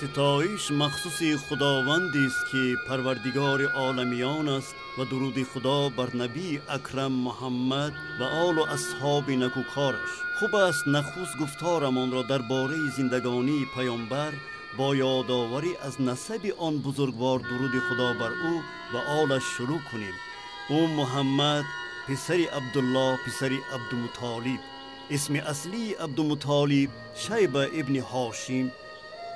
ستایش مخصوص خداوندی است که پروردگار عالمیان است و درود خدا بر نبی اکرم محمد و آل و اصحاب نکوکارش. خوب است نخست گفتارمان را درباره زندگانی پیامبر با یادآوری از نسب آن بزرگوار درود خدا بر او و آلش شروع کنیم. او محمد پسر عبدالله پسر عبدالمطالب، اسم اصلی عبدالمطالب شیبه ابن هاشم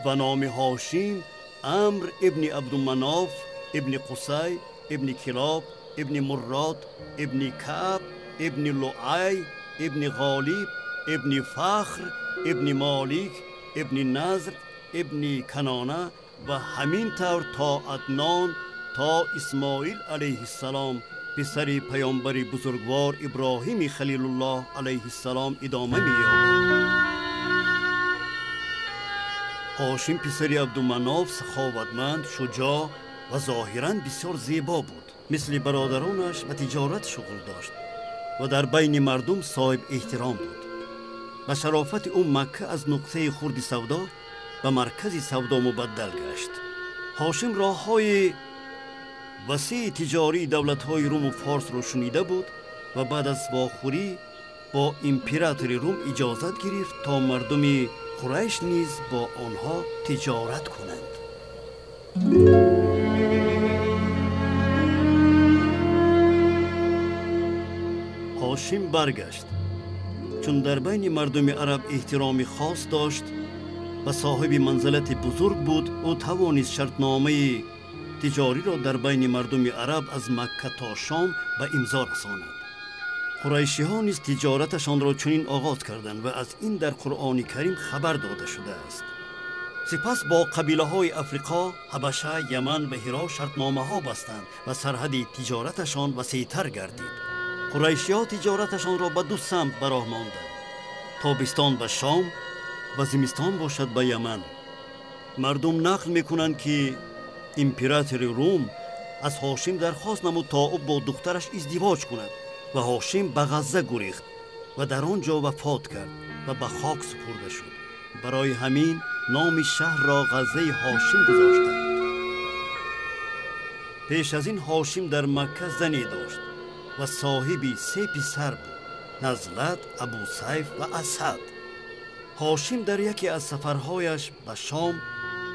و نام هاشم عمرو ابن عبدالمناف ابن قصی ابن کلاب ابن مراد ابن کعب ابن لؤی ابن غالب ابن فخر ابن مالک ابن نضر ابن کنانه و همین طور تا عدنان تا اسماعیل علیه السلام پسر پیامبر بزرگوار ابراهیم خلیل الله علیه السلام ادامه می‌یابد. هاشم پسر عبدالمناف سخاوتمند، شجاع و ظاهراً بسیار زیبا بود. مثل برادرانش و تجارت شغل داشت و در بین مردم صاحب احترام بود. و شرافت او مکه از نقطه خرد سودا به مرکز سودا مبدل گشت. هاشم راه‌های وسیع تجاری دولت‌های روم و فارس را شنیده بود و بعد از واخوری با امپراتور روم اجازت گرفت تا مردم قریش نیز با آنها تجارت کنند. هاشم برگشت. چون در بین مردم عرب احترام خاص داشت و صاحب منزلت بزرگ بود، او توانست شرطنامه تجاری را در بین مردم عرب از مکه تا شام به امضا رساند. قریشی ها نیز تجارتشان را چنین آغاز کردند و از این در قرآن کریم خبر داده شده است. سپس با قبیله های افریقا، حبشه، یمن و هرات شرطنامه ها بستند و سرحد تجارتشان وسیع‌تر گردید. قریشی ها تجارتشان را به دو سمت براه ماندند: تابستان به شام و زمستان باشد به یمن. مردم نقل میکنند که امپراتور روم از هاشم درخواست نمود تا او با دخترش ازدواج کند و هاشم به غزه گریخت و در آنجا وفات کرد و به خاک سپرده شد. برای همین نام شهر را غزه هاشم گذاشتند. پیش از این هاشم در مکه زنی داشت و صاحبی 3 پسر بود: نزلت، ابو سیف و اسد. هاشم در یکی از سفرهایش به شام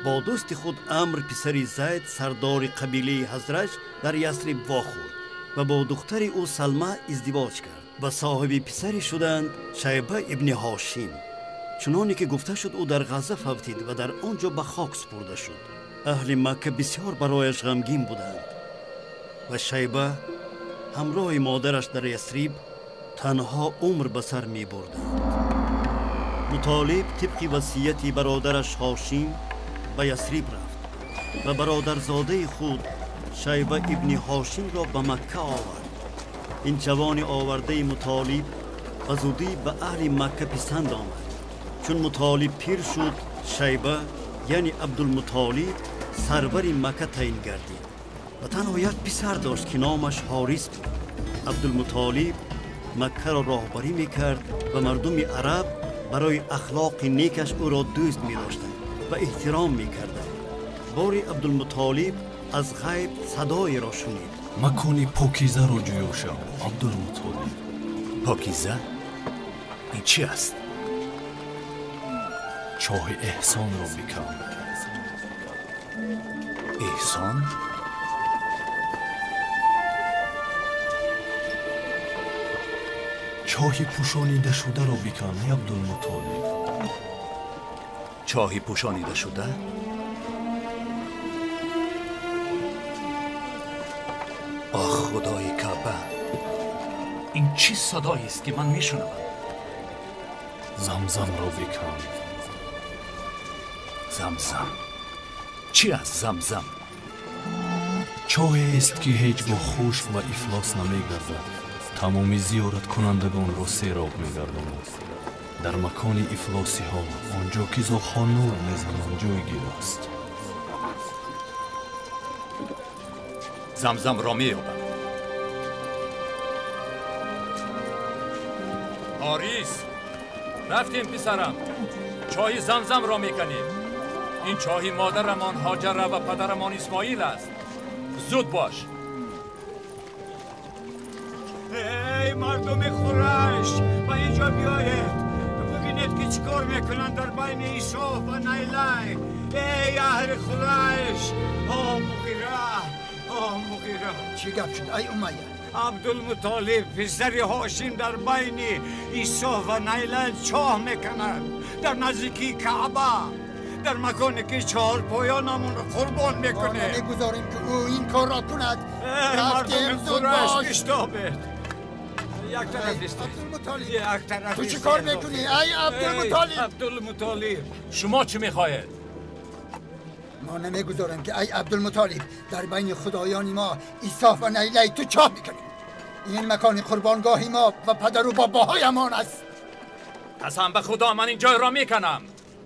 با دوست خود عمرو پسر زید سردار قبیله حضرج در یثرب واخورد و با دختر او سلمه ازدواج کرد و صاحب پسری شدند شیبه ابن هاشم. چنانی که گفته شد او در غزه فوتید و در آنجا به خاک سپرده شد. اهل مکه بسیار برایش غمگین بودند و شیبه همراه مادرش در یثرب تنها عمر به سر می بردند. مطالب طبق وصیت برادرش هاشم به یثرب رفت و برادرزاده خود شیبه ابن هاشم را به مکه آورد. این جوان آورده مطالب به زودی به اهل مکه پسند آمد. چون مطالب پیر شد، شیبه یعنی عبدالمطالب سرور مکه تعیین گردید و تنها یک پسر داشت که نامش حارث بود. عبدالمطالب مکه را راهبری میکرد و مردم عرب برای اخلاق نیکش او را دوست می‌داشتند و احترام می‌کردند. باری عبدالمطالب از غیب صدای را شنید: مکانی پاکیزه را جویاشم عبدالمطالب. پاکیزه؟ این چی است؟ چاه احسان را بکن. احسان؟ چاه پوشانیده شده را بکن ای عبدالمطالب. چاه پوشانیده شده؟ آخ خدای کعبه، این چی صدایی است که من میشنوم؟ زمزم را بکن. زمزم؟ چی است زمزم؟ چاهی است که هیچ با خشک و افلاس نمیگردد. تمامی زیارت کنندگان را سیراب میگرداند. در مکان افلاسی ها آنجا که زاغ‌ها نور میزنند جایگیر است. زمزم را مییابم. حارث، رفتیم پسرم، چای زمزم را میکنیم. این چاهی مادرمان هاجره و پدرمان اسماعیل است. زود باش. ای مردم قریش، با اینجا بیایید. ببینید که چیکار میکنن در بین عیسی و نیلی. ای اهل قریش، مغیره. چی گپ شد ای امیه؟ عبدالمطالب پسر هاشم در بین عیسی و نیلی چاه میکنند در نزدیکی کعبه، در مکانی که چهار پایانمون رو قربان میکنه. نمیگذاریم که او این کار را کند. مردم قریش اشتابید. یک طرف است. عبدالمطالب یک طرف. تو چی کار میکنی ای عبدالمطالب؟ عبدالمطالب شما چی میخواهید؟ ما نمیگذاریم که ای عبدالمطالب در بین خدایان ما عیسی و نیلی تو چاه میکنی. این مکان قربانگاهی ما و پدر و باباهایمان است. قسم به خدا من اینجا را میکنم.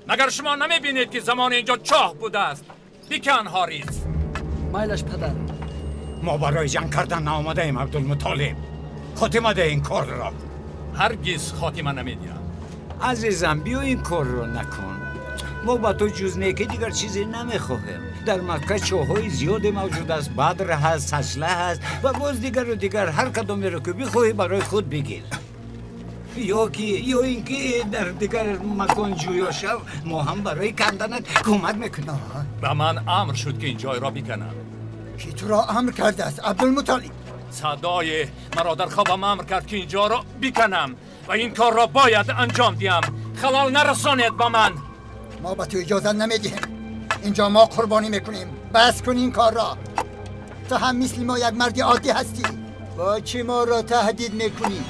مگر شما نمیبینید که زمان اینجا چاه بوده است؟ بیکن حاریز. مایلش پدر. ما برای جنگ کردن آمده ایم عبدالمطالب. خاتمه ده این کار را. هرگز خاتمه نمیدیم. عزیزم بیا این کار رو نکن. ما با تو جز نیکی دیگر چیزی نمیخواهیم. در مکه چاه‌های زیادی موجود است. بدر هست، سجله هست و باز دیگر و دیگر. هر کدامی رو که بخواهی برای خود بگیر. یا اینکه در دیگر مکان جویا شو ما هم برای کندنت کمک میکنیم. به من امر شد که این جای را بکنم. کی تو را امر کرده است عبدالمطالب؟ صدای مرا در خوابم امر کرد که اینجا را بکنم و این کار را باید انجام دیم. خلال نرسانید با من. ما به تو اجازه نمیدیم. اینجا ما قربانی میکنیم. بس کن این کار را. تو هم مثل ما یک مرد عادی هستی. با چی ما را تهدید میکنی؟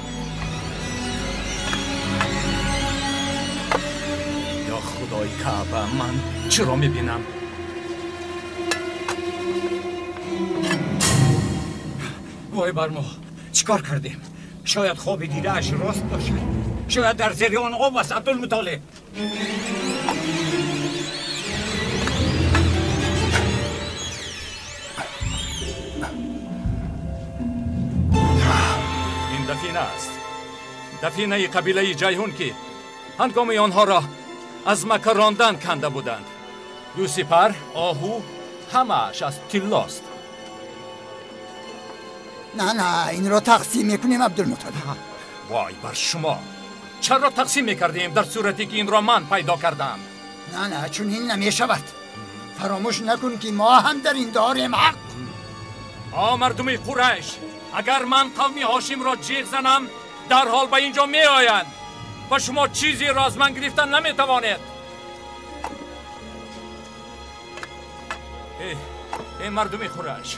یا خدای کعبه، من چرا میبینم؟ وای بر ما، چیکار کردیم؟ شاید خواب دیده اش راست باشد. شاید در زیر آن آب است عبدالمطالب. این دفینه است. دفینه قبیله جیهون که هنگام آنها را از مکه راندن کنده بودند. دو سپر، آهو، همه‌اش از طلاست. نه این را تقسیم میکنیم عبدالمطالب. وای بر شما، چرا تقسیم میکردیم در صورتی که این را من پیدا کردم؟ نه چون این نمیشود. فراموش نکن که ما هم در این داریم حق. مردم قریش، اگر من قوم هاشم را جیغ زنم در حال به اینجا می آیند و شما چیزی را از من گرفتن نمی توانید. ای مردم قریش،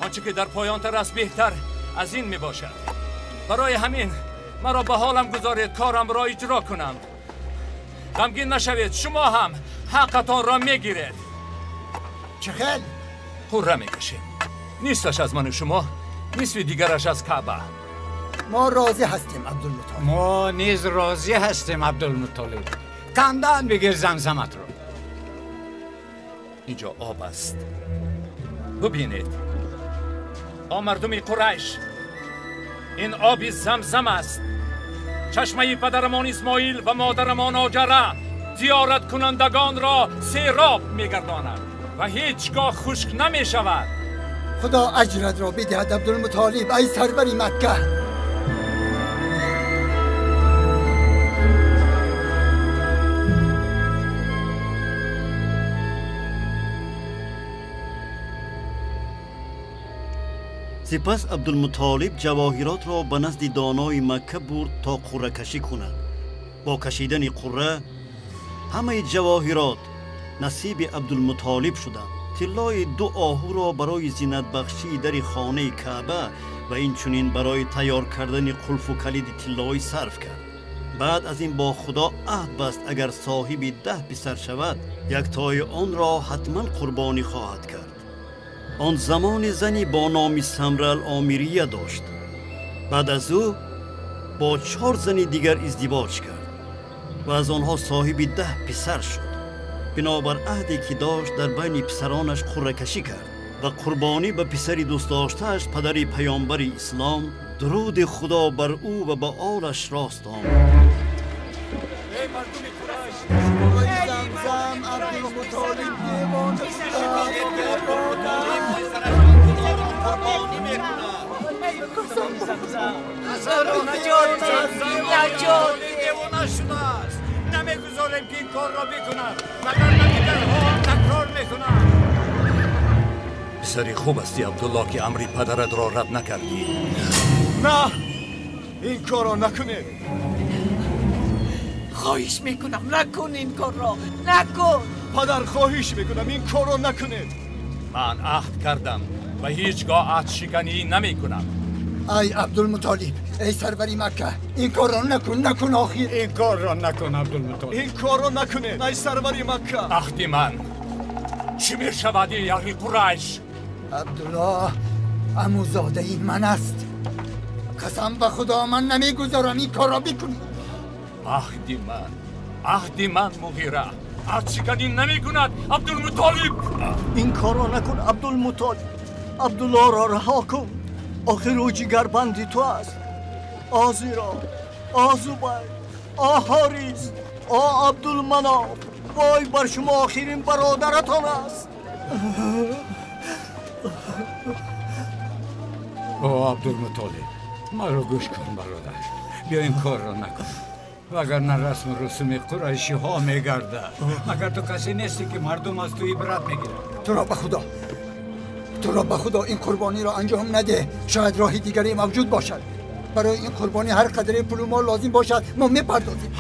آنچه که در پایان تر است بهتر از این می باشد. برای همین مرا به حالم گذارید کارم را اجرا کنم. غمگین نشوید، شما هم حقتان را می گیرید. چه خیل؟ قره می کشید. نیستش از من و شما، نصف دیگرش از کعبه. ما راضی هستیم عبدالمطالب. ما نیز راضی هستیم عبدالمطالب. کندن بگیر زمزمت رو. اینجا آب است. ببینید مردم قریش، این آب زمزم است. چشمه پدرمان اسماعیل و مادرمان هاجره زیارت کنندگان را سیراب میگرداند و هیچگاه خشک نمی شود. خدا اجرت را بدهد عبدالمطالب ای سروری مکه. سپس عبدالمطالب جواهرات را به نزد دانای مکه برد تا قره کشی کند. با کشیدن قره همه جواهرات نصیب عبدالمطالب شدند. طلای 2 آهو را برای زینت بخشی در خانه کعبه و این چنین برای تیار کردن قلف و کلید طلایی صرف کرد. بعد از این با خدا عهد بست اگر صاحب 10 پسر شود یک تای آن را حتما قربانی خواهد کرد. آن زمان زنی با نام سمره العامریه داشت. بعد از او با 4 زن دیگر ازدواج کرد و از آنها صاحب 10 پسر شد. بنابر عهدی که داشت در بین پسرانش قره کشی کرد و قربانی به پسر دوست داشته‌اش پدر پیامبر اسلام درود خدا بر او و به آلش راست آمد. زمزم عبدالمطالب رو نجات دیوانه شده است. نمیگذاریم که این کار را بکنم مگر دیگرها تکرار میکنم. پسری خوب استی عبدالله که امری پدرت را رد نکردی. نه این کار را نکنید. خواهش میکنم نکن این کار را، نکن. پدر خواهش میکنم این کار را نکنید. من عهد کردم و هیچگاه عهد شکنی نمی کنم. ای عبدالمطالب، ای سروری مکه، این کار را نکن آخر. این کار را نکن عبدالمطالب. این کار را نکنید ای سروری مکه. عهد من چی می شود ای اهل قریش؟ عبدالله عموزاده این من است. قسم به خدا من نمیگذارم این کار را بکنی. عهد من مغیره عهد شکنی نمی کند عبدالمطالب. این کار را نکن عبدالمطالب. عبدالله را رها کن. آخر او جگربندی تو است. آزیرا، آزوبای، حاریس، عبدالمناف، وای بر شما آخرین برادرتان است. عبدالمطالب مرا گوش کن برادر، بیا این کار را نکن وگرنه رسم و رسوم قریشی ها میگرده. مگر تو کسی نیستی که مردم از تو عبرت میگیره؟ تو را به خدا این قربانی را انجام نده. شاید راهی دیگری موجود باشد. برای این قربانی هر قدر پول و مال لازم باشد ما میپردازیم.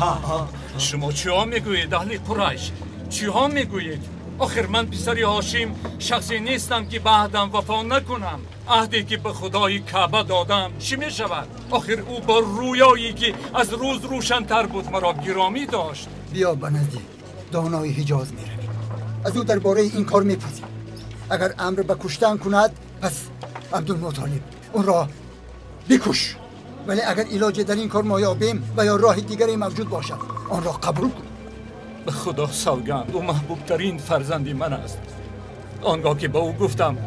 شما چی ها میگویید اهل قریش؟ چی ها میگویید؟ آخر من پسری هاشم شخصی نیستم که به عهدم وفا نکنم. عهدی که به خدای کعبه دادم چی می شود؟ آخر او با رویایی که از روز روشن‌تر بود مرا گرامی داشت. بیا به نزد دانای حجاز میرویم، از او درباره این کار میپرسیم. اگر امر به کشتن کند پس عبدالمطالب اون را بکش، ولی اگر علاج در این کار ما یابیم و یا راه دیگری موجود باشد آن را قبول کن. به خدا سوگند او محبوب ترین فرزندی من است. آنگاه که به او گفتم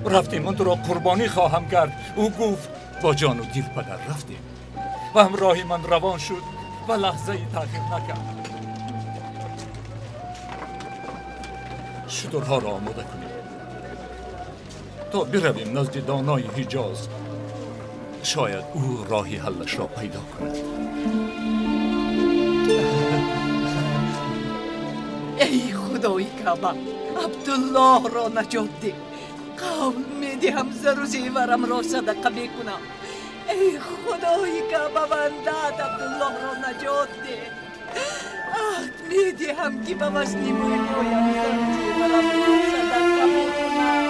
رفتیم من تو را قربانی خواهم کرد، او گفت با جان و دل پدر رفتیم و همراهی من روان شد و لحظه ای تأخیر نکرد. شترها را آماده کنیم تا برویم نزد دانای حجاز. شاید او راهی حلش را پیدا کند. ای خدای کعبه، عبدالله را نجات ده. قول میدهم زر و زیورم را صدقه میکنم. ای خدای کعبه بندت عبدالله را نجات ده. عهد میدهم که به وزن مویم زر و زیورم را صدقه میکنم.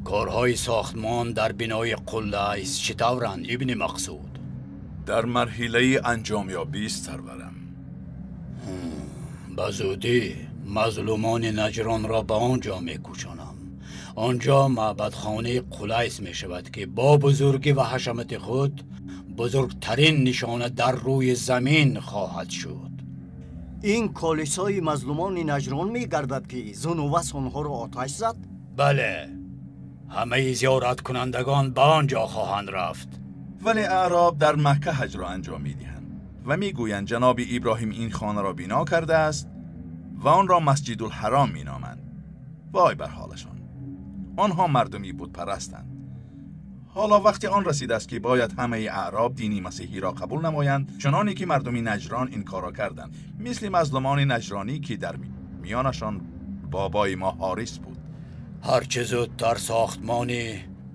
کارهای ساختمان در بنای قله چطورند ابن مقصود؟ در مرحله انجامیابی است سرورم. به زودی مظلومان نجران را به آنجا میکشانم. آنجا معبدخانه قلیس می شود که با بزرگی و حشمت خود بزرگترین نشانه در روی زمین خواهد شد. این کلیسای مظلومان نجران می گردد که زنوس آنها را آتش زد؟ بله، همه زیارت کنندگان به آنجا خواهند رفت. ولی اعراب در مکه حج را انجام میدهند و میگویند جناب ابراهیم این خانه را بنا کرده است و آن را مسجد الحرام مینامند. وای بر حالشان، آنها مردمی بت پرستند. حالا وقتی آن رسیده است که باید همه اعراب دینی مسیحی را قبول نمایند، چنانی که مردمی نجران این کار را کردند، مثل مظلومان نجرانی که در میانشان بابای ما حاریس بود. هرچه زودتر ساختمان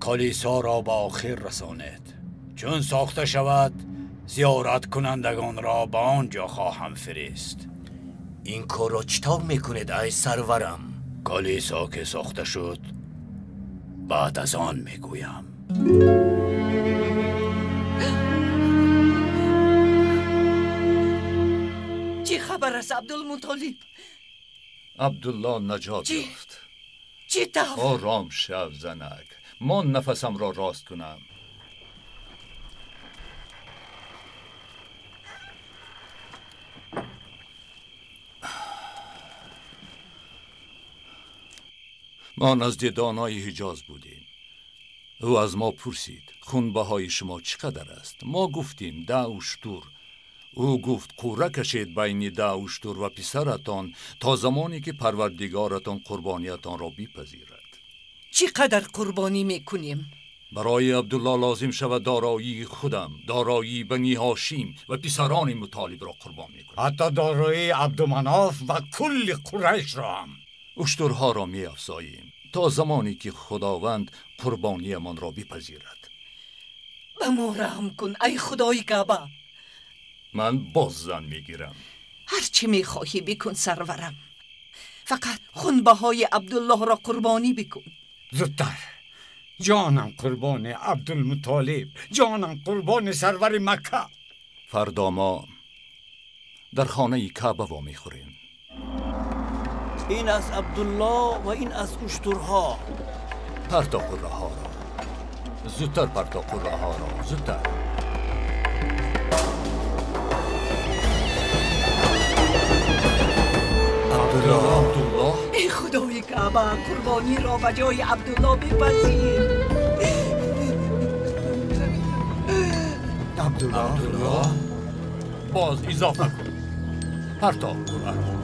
کلیسا را به آخر رسانید. چون ساخته شود زیارت کنندگان را به آنجا خواهم فرست. این کار را چطور میکنید ای سرورم؟ کلیسا که ساخته شد بعد از آن میگویم. چی خبر است عبدالمطالب؟ عبدالله نجات یافت. چی طور؟ آرام شو زنک، من نفسم را راست کنم. ما نزد دانای حجاز بودیم. او از ما پرسید خونبهای شما چقدر است؟ ما گفتیم 10 اشتر. او گفت کوره کشید بین 10 اشتر و پسرتان تا زمانی که پروردگارتان قربانیتان را بپذیرد. چقدر قربانی میکنیم؟ برای عبدالله لازم شود دارایی خودم، دارایی بنی هاشیم و پسران مطالب را قربان میکنم. حتی دارایی عبدالمناف و کل قریش را هم. اشترها را می افزاییم تا زمانی که خداوند قربانی من را بپذیرد. به ما رحم کن ای خدای کعبه. من باز زن میگیرم. هرچی میخواهی بکن سرورم، فقط خونبهای عبدالله را قربانی بکن. زودتر. جانم قربان عبدالمطالب، جانم قربان سرور مکه. فردا ما در خانه کعبه وا میخوریم. این از عبدالله و این از اشترها. پرتا قره ها را زودتر، پرتا قره ها را زودتر. عبدالله ای خدای کعبه، قربانی را به جای عبدالله بپذیر. عبدالله باز اضافه کن. پرتا قره.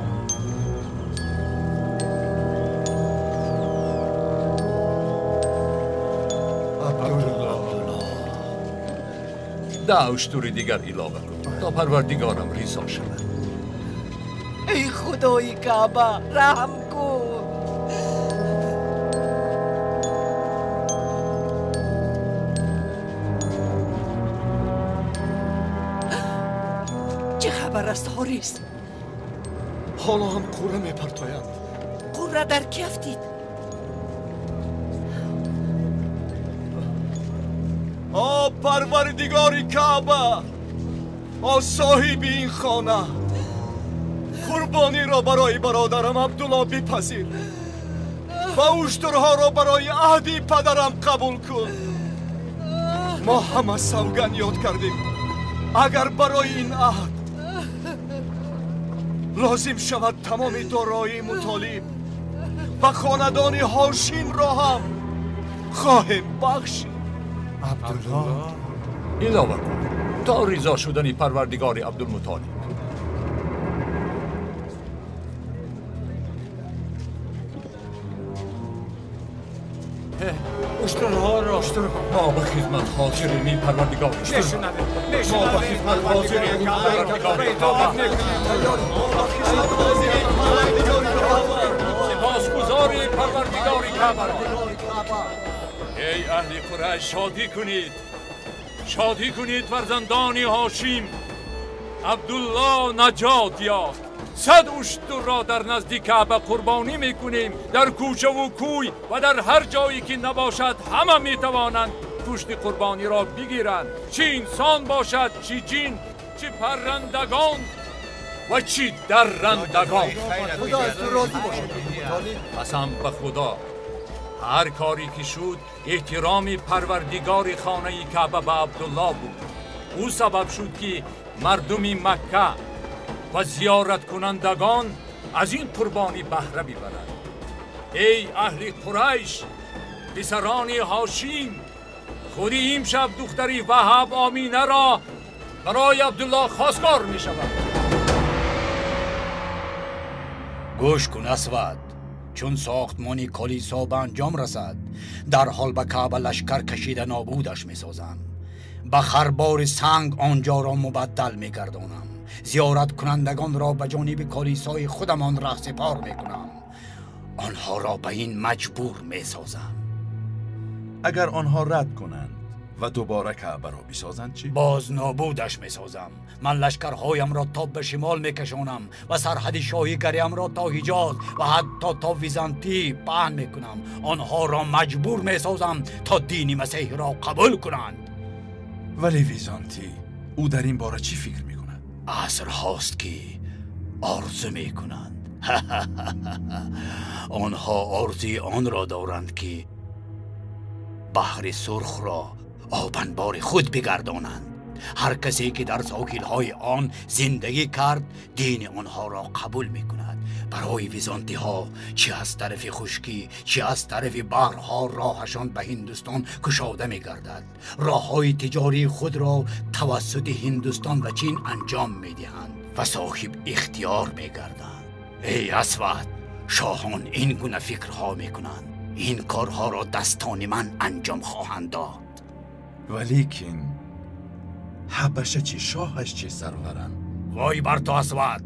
عبدالله 10 اشتر دیگر علاوه کن تا پروردگارم ریسا شود. ای خدای کعبه رحم کن. چه خبر است حارس؟ حالا هم قوره میپرتاید. قوره در کی افتید؟ پروردگار کعبه، صاحب این خانه، قربانی را برای برادرم عبدالله بپذیر و اشترها را برای عهد پدرم قبول کن. ما همه سوگند یاد کردیم اگر برای این عهد لازم شود تمام دارایی مطالب و خاندان هاشیم را هم خواهیم بخشید. عبدالله علاوه کن تا ریزا شدن پروردگار عبدالمطالب. اشترها را ما به خدمت حاضریم این پروردگار. ما به خدمت حاضریم این پروردگار. سپاسگزاری پروردگار کعبه. ای اهل قریش شادی کنید، شادی کنید فرزندان هاشیم. عبدالله نجات یافت. 100 اشتر را در نزدیک کعبه قربانی میکنیم. در کوچه و کوی و در هر جایی که نباشد همه میتوانند گوشت قربانی را بگیرند، چه انسان باشد، چه جن، چه پرندگان و چه درندگان. خدا از تو راضی باشه. قسم به خدا هر کاری که شد احترام پروردگار خانه کعبه به عبدالله بود. او سبب شد که مردم مکه و زیارت کنندگان از این قربانی بهره ببرند. ای اهل قریش، پسران هاشیم، خودی امشب دختری وهب آمینه را برای عبدالله خواستگار می شود. گوش کن اسود، چون ساختمانی کلیسا به انجام رسد در حال به کعبه لشکر کشیده نابودش می سازم. به خربار سنگ آنجا را مبدل می گردانم. زیارت کنندگان را به جانب کلیسای خودمان رهسپار می کنم. آنها را به این مجبور می سازم. اگر آنها رد کنند و دوباره کعبه را بسازند چی؟ باز نابودش می سازم. من لشکرهایم را تا به شمال می کشانم و سرحد شاهیگریم را تا حجاز و حتی تا ویزانتی پهن می کنم. آنها را مجبور می سازم تا دین مسیح را قبول کنند. ولی ویزانتی او در این باره چی فکر می کند؟ عصر هاست که آرزو می کنند. آنها آرزوی آن را دارند که بحر سرخ را آبنبار خود بگردانند. هر کسی که در ساحل‌های آن زندگی کرد دین آنها را قبول می کند. برای ویزانتی ها چه از طرف خشکی چه از طرف بحرها راهشان به هندوستان کشاده می گردد. راه های تجاری خود را توسط هندوستان و چین انجام می دهند و صاحب اختیار می گردند. ای اسود، شاهان این گونه فکرها می کنند. این کارها را دستان من انجام خواهند داد. ولیکن حبشه چی؟ شاهش چی سرورم؟ وای بر تو اسود،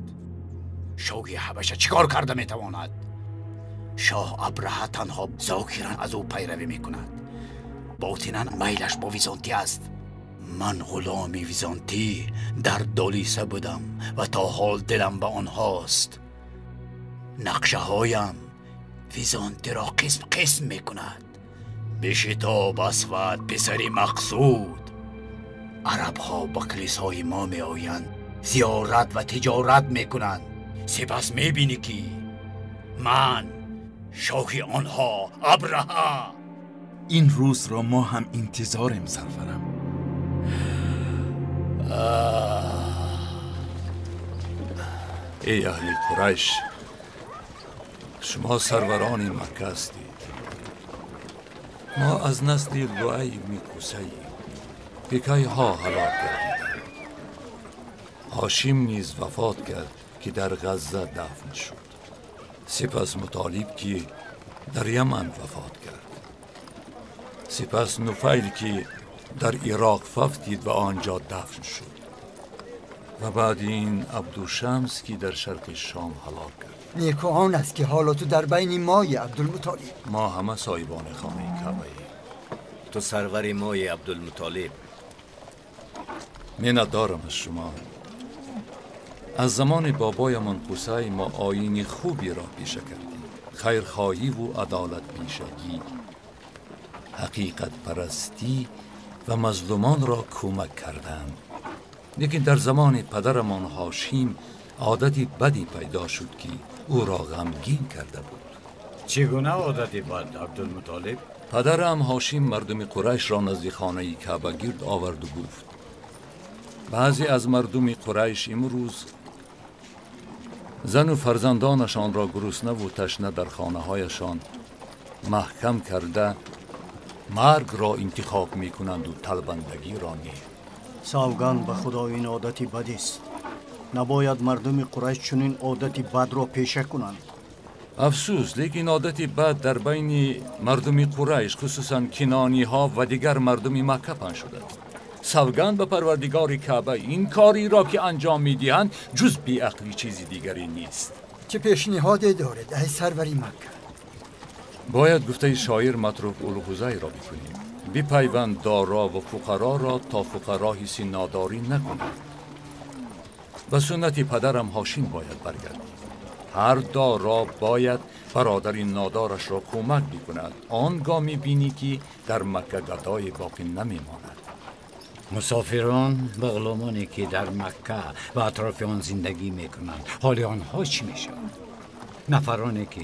شاهی حبشه چیکار کرده می تواند؟ شاه ابرهه تنها ظاهرا از او پیروی می کند، باطنا میلش با ویزانتی است. من غلام ویزانتی در دالیسه بودم و تا حال دلم به آنهاست. نقشه هایم ویزانتی را قسم قسم می کند. بشتاب اسود پسری مقصود. عرب ها با کلیسای ما می آیند، زیارت و تجارت می کنند. سپس می بینی که من شاهی آنها ابرهه. این روز را ما هم انتظاریم سرورم. ای اهل قریش، شما سروران مکه هستید. ما از نسل لؤی میکوسه‌ای پیکای ها هلاک کردید. هاشم نیز وفات کرد که در غزه دفن شد. سپس مطالب که در یمن وفات کرد. سپس نفیل که در عراق ففتید و آنجا دفن شد. و بعد این عبدالشمس که در شرق شام هلاک کرد. نیکو آن است که حالا تو در بین مای عبدالمطالب. ما همه صاحبان خانه کعبه. تو سرور مای عبدالمطالب. منت دارم از شما. از زمان بابایمان قصی ما آیین خوبی را پیشه کردیم. خیرخواهی و عدالت پیشگی، حقیقت پرستی و مظلومان را کمک کردن. لیکن در زمان پدرمان هاشم عادتی بدی پیدا شد که او را غمگین کرده بود. چگونه عادتی بد عبدالمطالب؟ پدرم هاشم مردم قریش را نزد خانه کعبه گرد آورد و گفت بعضی از مردم قریش امروز زن و فرزندانشان را گرسنه و تشنه در خانه هایشان محکم کرده مرگ را انتخاب می کنند و طلبندگی را نه. سوگند به خدا این عادتی بد است. نباید مردم قریش چنین عادتی بد را پیشه کنند. افسوس، لیکن عادتی بد در بین مردم قریش خصوصا کنانی ها و دیگر مردم مکه پنهان شده است. سوگند به پروردگار کعبه این کاری را که انجام میدهند جز بی عقلی چیزی دیگری نیست. چه پیشنهادی دارد ای سروری مکه؟ باید گفته شاعر متروک الوحزی را بکنیم. بپیوند دارا و فقرا را تا فقرا حس ناداری نکنند. به سنت پدرم هاشم باید برگردیم. هر دارا باید برادر نادارش را کمک بکند. آنگاه میبینی که در مکه گدای باقی نمیماند. مسافران و غلامانی که در مکه و اطراف آن زندگی میکنند حال آنها چی میشه؟ نفرانی که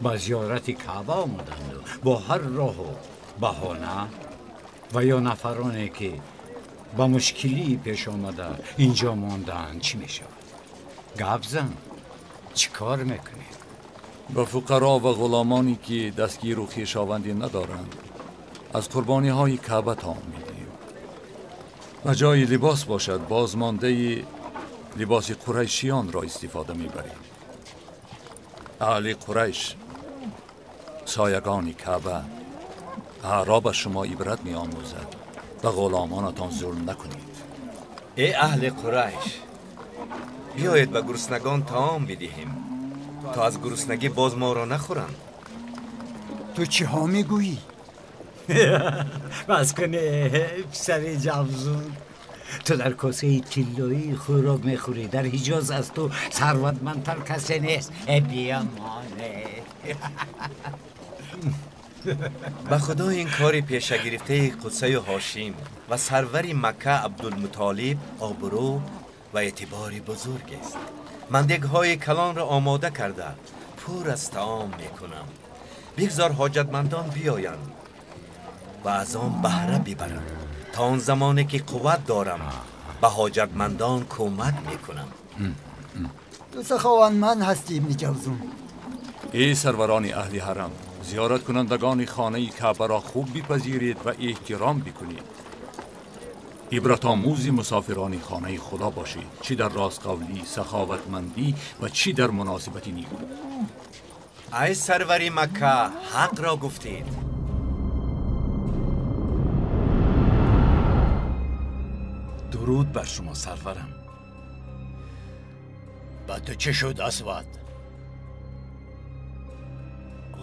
با زیارت کعبه آمدند و با هر راه و بهانه، و یا نفرانی که با مشکلی پیش آمده اینجا ماندند چی میشه؟ گپ زن، چی کار میکنی؟ با فقرا و غلامانی که دستگیر و خویشاوندی ندارند از قربانی های کعبه تام میدیم. و جای لباس باشد بازمانده لباس قریشیان را استفاده میبریم. اهل قریش، سایگان کعبه، اعراب شما عبرت می آموزد و غلامانتان ظلم نکنید. ای اهل قریش، بیایید به گرسنگان طعام بدهیم تا از گرسنگی باز ما را نخورند. تو چی ها میگویی؟ بس کنه پسر جوزون، تو در کاسه طلایی خوراک میخوری. در حجاز از تو ثروتمندتر کسی نیست. بیا مانه. به خدا این کاری پیشه گرفته قصی هاشم و سرور مکه عبدالمطالب آبرو و اعتبار بزرگ است. من دگهای کلان را آماده کرده پر از طعام میکنم. بگذار حاجتمندان بیایند و از آن بهره ببرم. تا آن زمانی که قوت دارم به حاجتمندان کمک میکنم. تو سخاوتمند هستی ابن جوزون. ای سروران اهل حرم، زیارت کنندگان خانه کعبه را خوب بپذیرید و احترام بکنید. عبرت آموزی مسافران خانه خدا باشید، چی در راست قولی، سخاوتمندی و چی در مناسبت نیکو. ای سروری مکه، حق را گفتید. درود بر شما سرورم. با تو چه شد اسود؟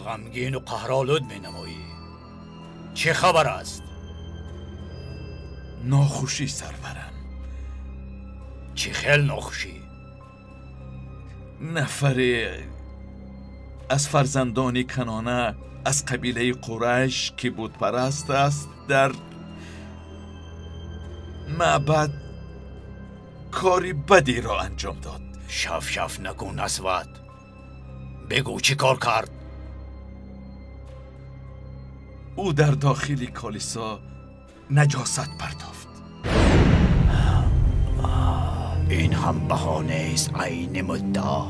غمگین و قهرآلود می نمایی. چه خبر است؟ ناخوشی سرورم. چه خیل ناخوشی؟ نفر از فرزندان کنانه از قبیله قریش که بت پرست است در معبد کاری بدی را انجام داد. شف نکن اسود. بگو چی کار کرد؟ او در داخل کلیسا نجاست پرتافت. این هم بهانه است عین مدعا.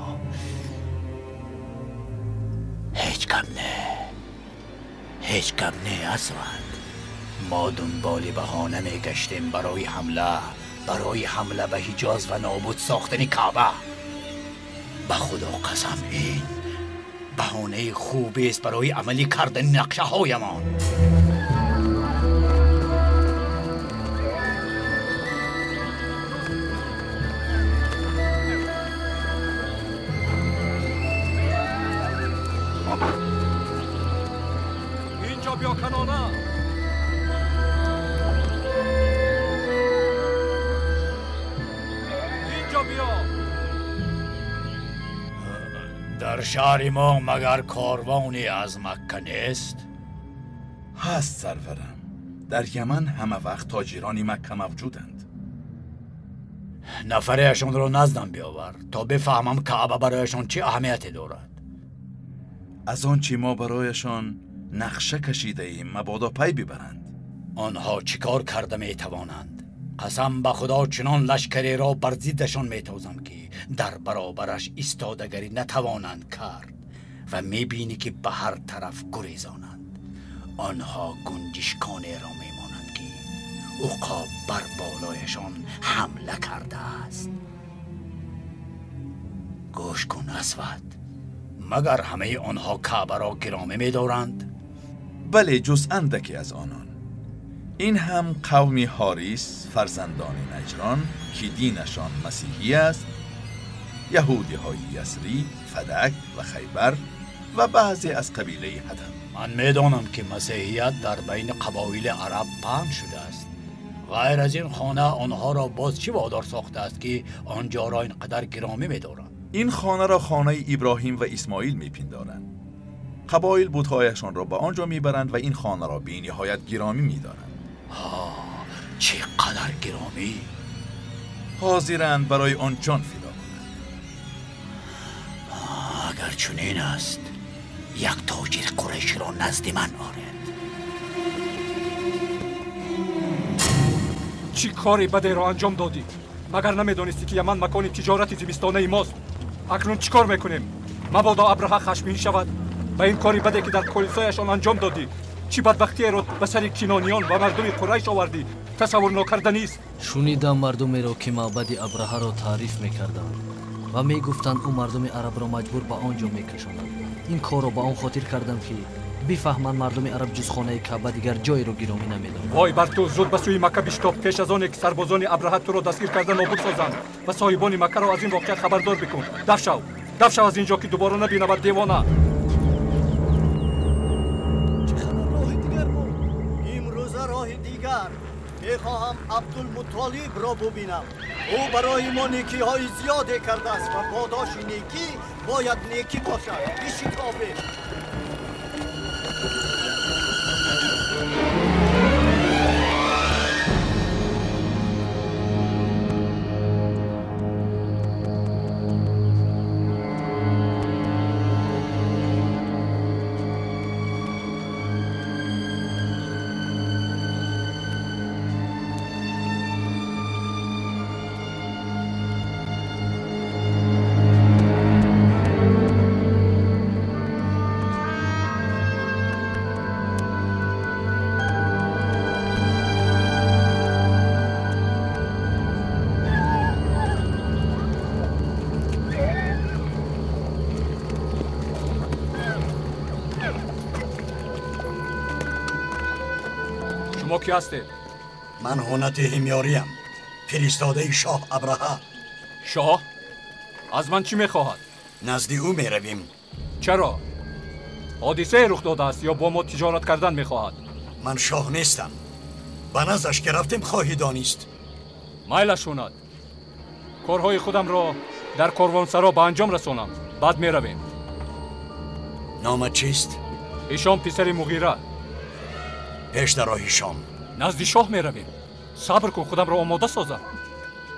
هیچ کم نه اسود. ما دنبال بهانه می گشتیم برای حمله به حجاز و نابود ساختن کعبه. به خدا قسم این بهانه خوبی است برای عملی کردن نقشه هایمان. اینجا بیا کنانه. اینجا بیا. در شهر ما مگر کاروانی از مکه نیست؟ هست سرورم. در یمن همه وقت تاجران مکه موجودند. نفرشون رو نزدم بیاور تا بفهمم کعبه برایشان چه اهمیتی دارد. از آنچه ما برایشان نقشه کشیده ایم مبادا پی ببرند. آنها چیکار کرده میتوانند؟ قسم به خدا چنان لشکری را بر ضدشان میتوزم که در برابرش ایستادگری نتوانند کرد و میبینی که به هر طرف گریزانند. آنها گنجشکانی را میمانند که عقاب بر بالایشان حمله کرده است. گوش کن اسود. مگر همه آنها کعبه را گرامی می‌دارند؟ بله، جز اندکی از آنان. این هم قومی حاریس فرزندان نجران که دینشان مسیحی است، یهودی های یسری، فدک و خیبر و بعضی از قبیله حدم. من میدانم که مسیحیت در بین قبایل عرب پهن شده است. غیر از این خانه آنها را باز چی وادار ساخته است که آنجا را اینقدر گرامی می‌دارند؟ این خانه را خانه ابراهیم و اسماعیل میپندارند. قبایل بت‌هایشان را به آنجا میبرند و این خانه را به نهایت گرامی میدارند. چقدر گرامی؟ حاضرند برای آن جان فدا کنند. اگر چنین است یک تاجر قریش را نزد من آرد. چی کاری بده را انجام دادی؟ مگر نمیدانستی که یمن مکان تجارت زمستانه ماست؟ اکنون چی کار میکنیم؟ مبادا ابرهه خشمگین شود و این کاری بده که در کلیسایشان انجام دادی. چی بدبختی را به سر کنانیان و مردم قریش آوردی؟ تصور ناکردنی است. شنیدم مردمی را که معبد ابرهه را تعریف میکردند و میگفتند او مردم عرب را مجبور به آنجا میکشاند. این کار را به آن خاطر کردم که بفهمند مردم عرب جز خانه کعبه دیگر جایی را گرامی نمیدانند. وای بر تو، زود به سوی مکه بشتاب پیش از آن که سربازان ابرهه تو را دستگیر کرده نابود سازند و صاحبان مکه را از این واقعه خبردار بکن. دفع شو از اینجا که دوباره نبینم دیوانه. راه دیگر میخواهم عبدالمطالب را ببینم. او برای ما نیکی های زیاده کرده است و پاداش نیکی باید نیکی باشد. بشتابه. کی هستید؟ من هونت همیاریم، فرستاده شاه ابرهه. شاه؟ از من چی میخواهد؟ نزد او میرویم. چرا؟ حادثه رخ داده است یا با ما تجارت کردن میخواهد؟ من شاه نیستم. به نزدش که رفتیم خواهی دانست. مایلش کند. کارهای خودم را در کاروانسرا به انجام رسانم. بعد میرویم. نامت چیست؟ هشام پسر مغیره. پیش در راه هشام. نزد شاه میرویم. صبر کن خودم را آماده سازم.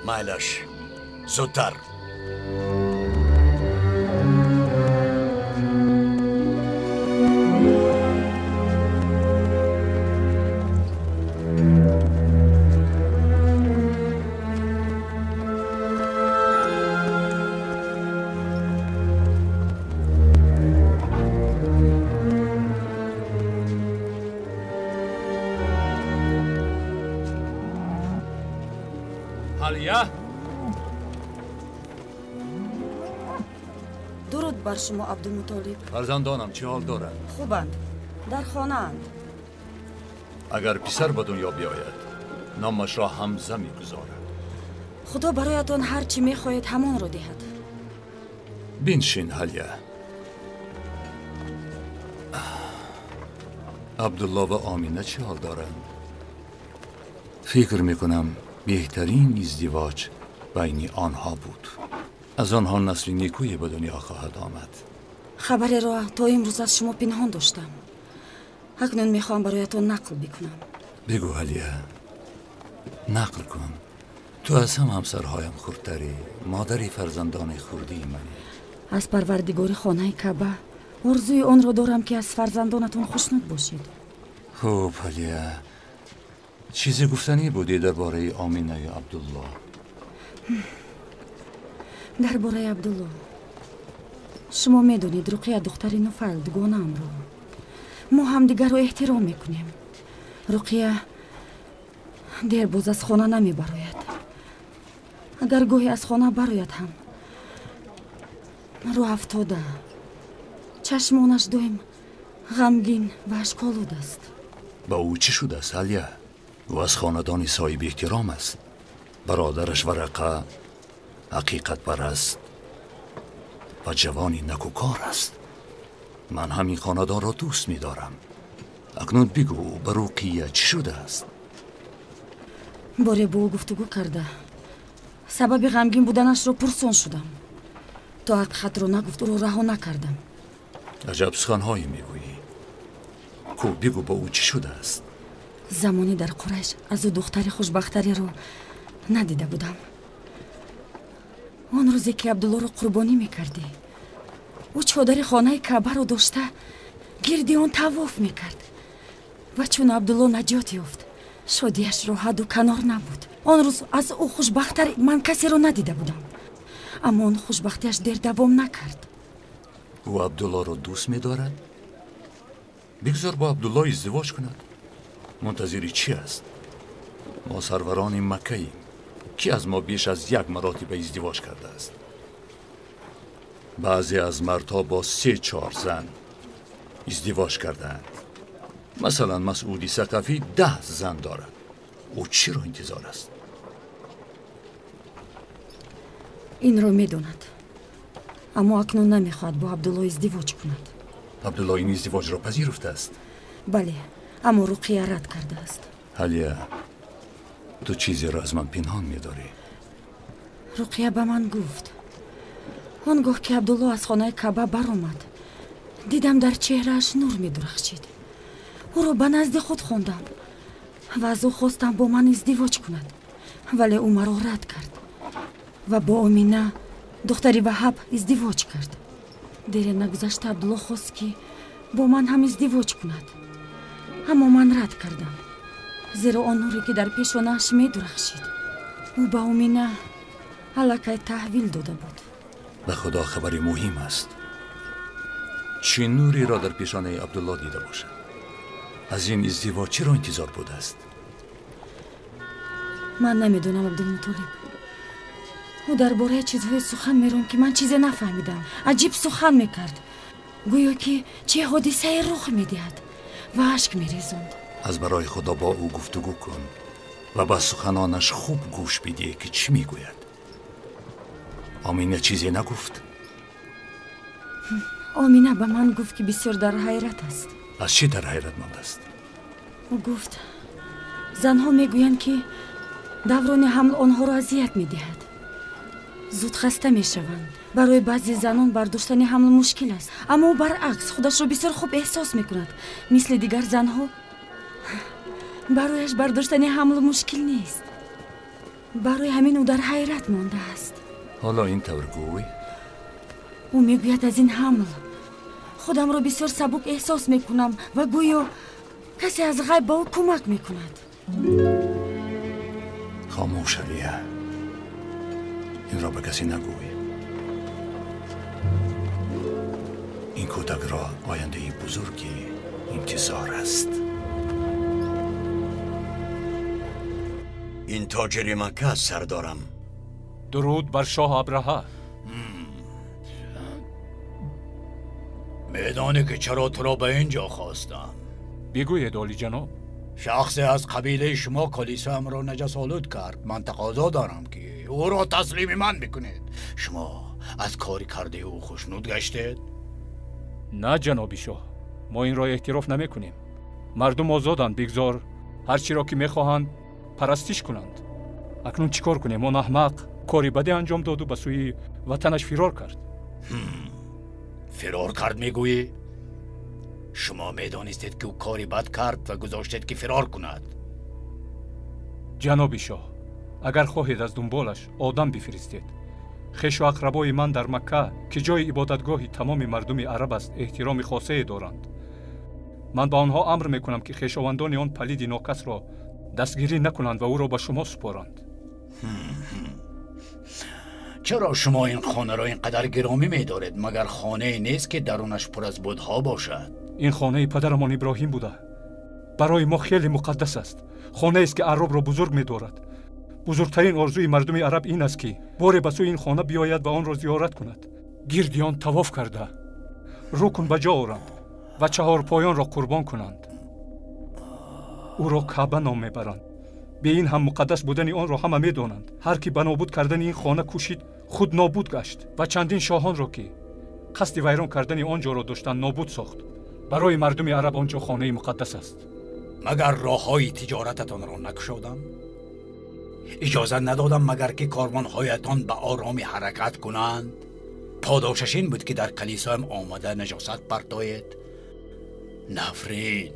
مایلش زودتر. درود بر شما عبدالمطالب. فرزندانم چه حال دارند؟ خوبند. در خانه اند. اگر پسر به دنیا بیاید نامش را حمزه میگذارد. خدا برایتان هر چی میخواهید همان را دهد. بنشین حلیه. عبدالله و آمینه چه حال دارند؟ فکر میکنم بهترین ازدواج بین آنها بود. از آنها نسل نیکویی به دنیا خواهد آمد. خبری را تا امروز از شما پنهان داشتم. اکنون میخوام برایتان نقل بکنم. بگو حلیه، نقل کن. تو از همسرهایم خردتری، مادری فرزندان خردی منی. از پروردگار خانه کعبه آرزوی آن را دارم که از فرزندانتون خوشنود باشید. خوب حلیه، چیزی گفتنی بودی درباره آمینه عبدالله؟ درباره عبدالله شما میدونید رقیه دختر نوفل دوگانه‌ام رو ما هم دیگر رو احترام میکنیم. رقیه دیر باز از خانه نمی براید. اگر گاهی از خانه براید هم رو افتاده، چشمانش دویم غمگین و اشکالود است. با او چی شده است حلیه؟ او از خاندانی صاحب احترام است. برادرش ورقه حقیقت پرست و جوانی نکوکار است. من همین خاندان را دوست می دارم. اکنون بگو به رقیه چی شده است؟ باره با او گفتگو کرده. سبب غمگین بودنش رو پرسان شدم. تا حقیقت رو نگفت رو رها نکردم. عجب سخنهایی میگویی. کو بگو با او چی شده است؟ زمانی در قریش از او دختری خوشبختری رو ندیده بودم. آن روزی که عبدالله رو قربانی میکردی او چادر خانه کعبه رو داشته گردی آن طواف میکرد و چون عبدالله نجات یافت شادیش رو حد و کنار نبود. آن روز از او خوشبختر من کسی رو ندیده بودم، اما آن خوشبختیش دیر دوام نکرد. او عبدالله رو دوست میدارد؟ بگذار با عبدالله ازدواج کند. منتظری چی است؟ ما سروران مکه ایم. کی از ما بیش از یک مراتب ازدواج کرده است؟ بعضی از مردها با 3-4 زن ازدواج کردند. مثلا مسعودی ثقفی 10 زن دارد. او چی را انتظار است؟ این رو میدوند، اما اکنون نمیخواد با عبدالله ازدواج کند. عبدالله این ازدواج را پذیرفته است؟ بله، اما رقیه رد کرده است. حلیه، تو چیزی را از من پنهان می‌داری. رقیه به من گفت آنگاه که عبدالله از خانه کعبه برآمد دیدم در چهرهش نور می‌درخشید. او را به نزد خود خواندم و از او خواستم با من ازدواج کند، ولی او مرا رد کرد و با آمینه دختری وهب ازدواج کرد. دیر نگذشته عبدالله خواست که با من هم ازدواج کند، اما من رد کردم، زیرا آن نوری که در پیشانه‌اش می‌درخشید او به آمینه الکی تحویل داده بود. به خدا خبری مهم است. چه نوری را در پیشانه عبدالله دیده باشد؟ از این ازدواج چی را انتظار بوده است؟ من نمیدونم عبدالمطالب. او درباره چیزهای سخن میرون که من چیزی نفهمیدم. عجیب سخن میکرد، گویا که چه حادثه رخ میدهد و اشک میریزند. از برای خدا با او گفتگو کن و با سخنانش خوب گوش بدی که چی میگوید. آمینه چیزی نگفت؟ آمینه به من گفت که بسیار در حیرت است. از چی در حیرت مانده است؟ او گفت زنها میگویند که دوران حمل آنها را اذیت میدهد، زود خسته میشوند. برای بعضی زنان برداشتن حمل مشکل است، اما او برعکس خودش را بسیار خوب احساس میکند. مثل دیگر زنها برایش برداشتن حمل مشکل نیست. برای همین او در حیرت مانده است. حالا این طور گوی؟ او میگوید از این حمل خودم را بسیار سبک احساس میکنم و گویا کسی از غیب با او کمک میکند. خاموش علیه، این را به کسی نگوی. این کودک را آینده بزرگی انتظار است. این تاجر مکه سردارم. درود بر شاه ابرهه. میدانی که چرا تو را به اینجا خواستم؟ بگوید عالی جناب. شخصی از قبیله شما کلیسایم را نجس آلود کرد. من تقاضا دارم که او را تسلیم من بکنید. شما از کاری کرده او خوشنود گشتید؟ نه جنابی شاه، ما این را اعتراف نمی کنیم. مردم آزادند، بگذار هرچی را که میخواهند پرستش کنند. اکنون چیکار کنیم؟ اون احمق کاری بدی انجام داد و به سوی وطنش فرار کرد. فرار کرد میگویی؟ شما میدانستید که او کاری بد کرد و گذاشتید که فرار کند. جنابی شاه، اگر خواهید از دنبالش آدم بفرستید. خویش و اقربای من در مکه که جای عبادتگاهی تمام مردم عرب است احترام خاصه دارند. من به آنها امر میکنم که خویشاوندان آن پلید ناکس را دستگیری نکنند و او را به شما سپارند. چرا شما این خانه را اینقدر گرامی می‌دارید؟ مگر خانه نیست که درونش پر از بت‌ها باشد؟ این خانه پدرمان ابراهیم بوده. برای ما خیلی مقدس است. خانه است که عرب را بزرگ می‌دارد. بزرگترین آرزوی مردم عرب این است که بار به سوی این خانه بیاید و آن را زیارت کند. گردی آن طواف کرده رکن به جا آورند و چهار پایان را قربان کنند. او را کعبه نام میبرند. به این هم مقدس بودن آن را همه میدانند. هر کی به نابود کردن این خانه کوشید خود نابود گشت و چندین شاهان را که قصد ویران کردن آنجا را داشتند نابود ساخت. برای مردم عرب آنجا خانه مقدس است. مگر راههای تجارتتان را نگشودم؟ اجازه ندادم مگر که کاروانهایتان به آرامی حرکت کنند؟ پاداشش این بود که در کلیسایم آمده نجاست پرتایید؟ نفرین،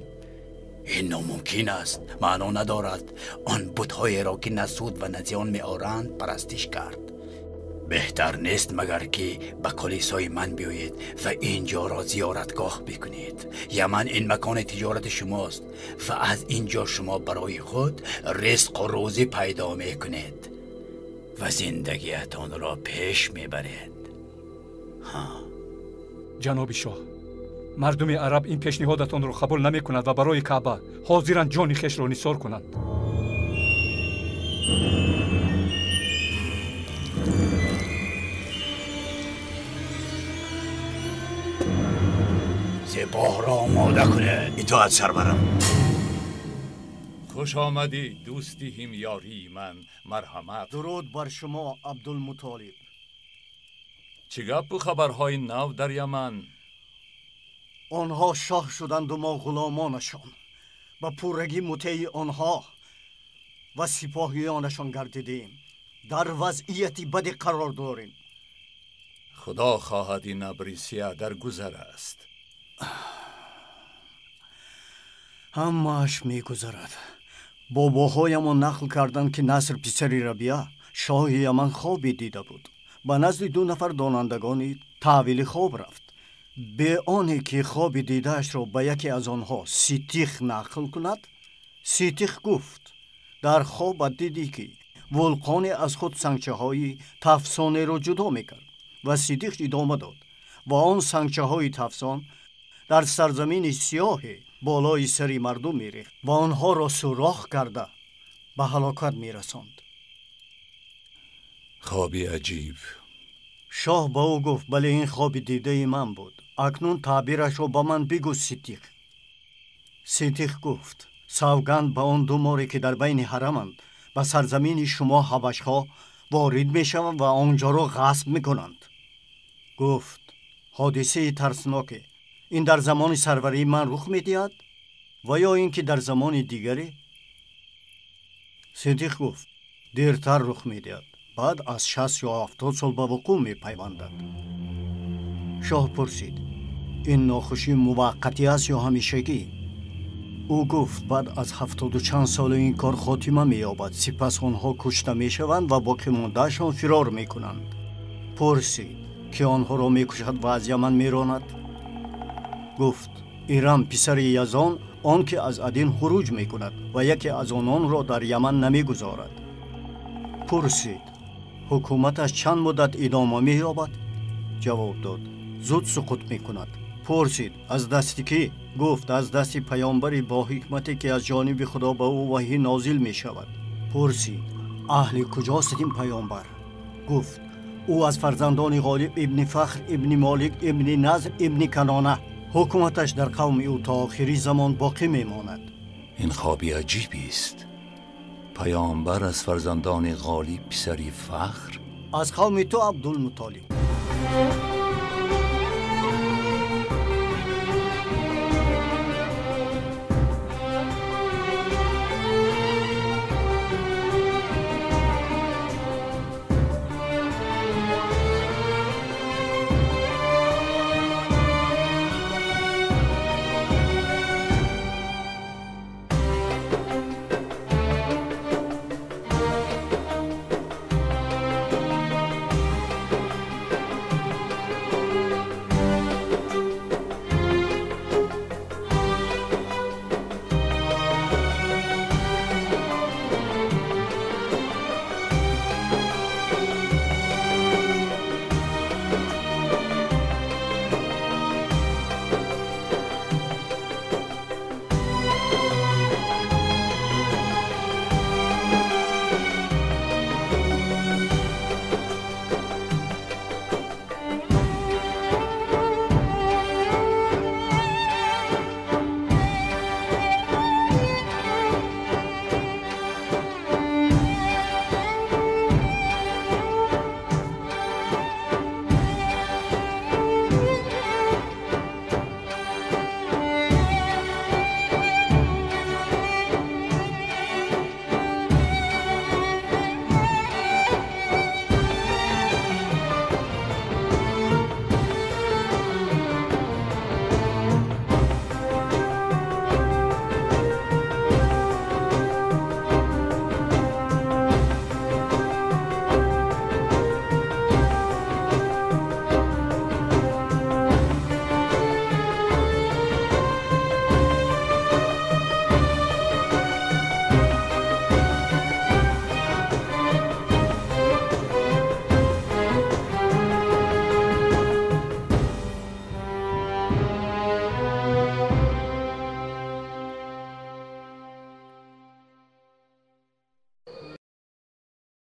این ناممکن است. معنا ندارد آن بت‌های را که نه سود و نه زیان می‌آورند پرستش کرد. بهتر نیست مگر که به کلیسای من بیایید و اینجا را زیارتگاه بکنید. یمن این مکان تجارت شماست و از اینجا شما برای خود رزق و روزی پیدا میکنید و زندگیتان را پیش میبرید. جناب شاه، مردم عرب این پیشنهادتان را قبول نمی کنند و برای کعبه حاضرند جان خویش را نثار کنند. سپاه را آماده کنید. اطاعت سرورم. خوش آمدی دوستی همیاری من. مرحمت. درود بر شما عبدالمطالب. چه گپ و خبرهای نو در یمن؟ آنها شاه شدند و ما غلامانشان و پورگی مطیع آنها و سپاهیانشان گردیدیم. در وضعیتی بدی قرار داریم. خدا خواهد این ابریسیه در گذر است. همه‌اش می‌گذرد. باباهایمان نقل کردند که نصر پسر ربیعه شاه یمن خوابی دیده بود. به نزد 2 نفر دانندگانی تعویل خواب رفت. به آنی که خواب دیده‌اش را به یکی از آنها سیتیخ نقل کند، سیتیخ گفت در خواب دیدی که ولقانی از خود سنگچه‌های تفسانه را جدا می‌کرد و سیتیخ ادامه داد و آن سنگچه‌های تفسان در سرزمین سیاه بالای سری مردم می‌ریخت و آنها را سوراخ کرده به هلاکت می‌رساند. خوابی عجیب. شاه با او گفت بله این خواب دیده من بود. اکنون تعبیرش را با من بگو سیتیخ. سیتیخ گفت سوگند به آن دو ماری که در بین حرمند به سرزمین شما حبشها وارد میشوند و آنجا را غصب میکنند. گفت حادثه ترسناک این در زمان سروری من رخ میدهد و یا اینکه در زمان دیگری؟ صدیق گفت دیرتر رخ میدهد، بعد از 60 یا 70 سال به وقوع میپیوندد. شاه پرسید این ناخوشی موقتی است یا همیشگی؟ او گفت بعد از 70 و چند سال این کار خاتمه مییابد، سپس آنها کشته میشوند و باقی ماندهشان فرار میکنند. پرسید که آنها را میکشد و از یمن میراند؟ گفت ایران پسر یزان آن که از ادین خروج میکند و یکی از آنان را در یمن نمیگذارد. پرسید حکومتش چند مدت ادامه مییابد؟ جواب داد زود سقوط میکند. پرسید از دستی کی؟ گفت از دست پیامبری با حکمتی که از جانب خدا به او وحی نازل می شود. پرسید اهل کجاست این پیامبر؟ گفت او از فرزندان غالب ابن فخر ابن مالک ابن نضر ابن کنانه، حکومتش در قوم او تا آخری زمان باقی می ماند. این خوابی عجیبی است. پیامبر از فرزندان غالب پسری فخر؟ از قوم تو عبدالمطالب.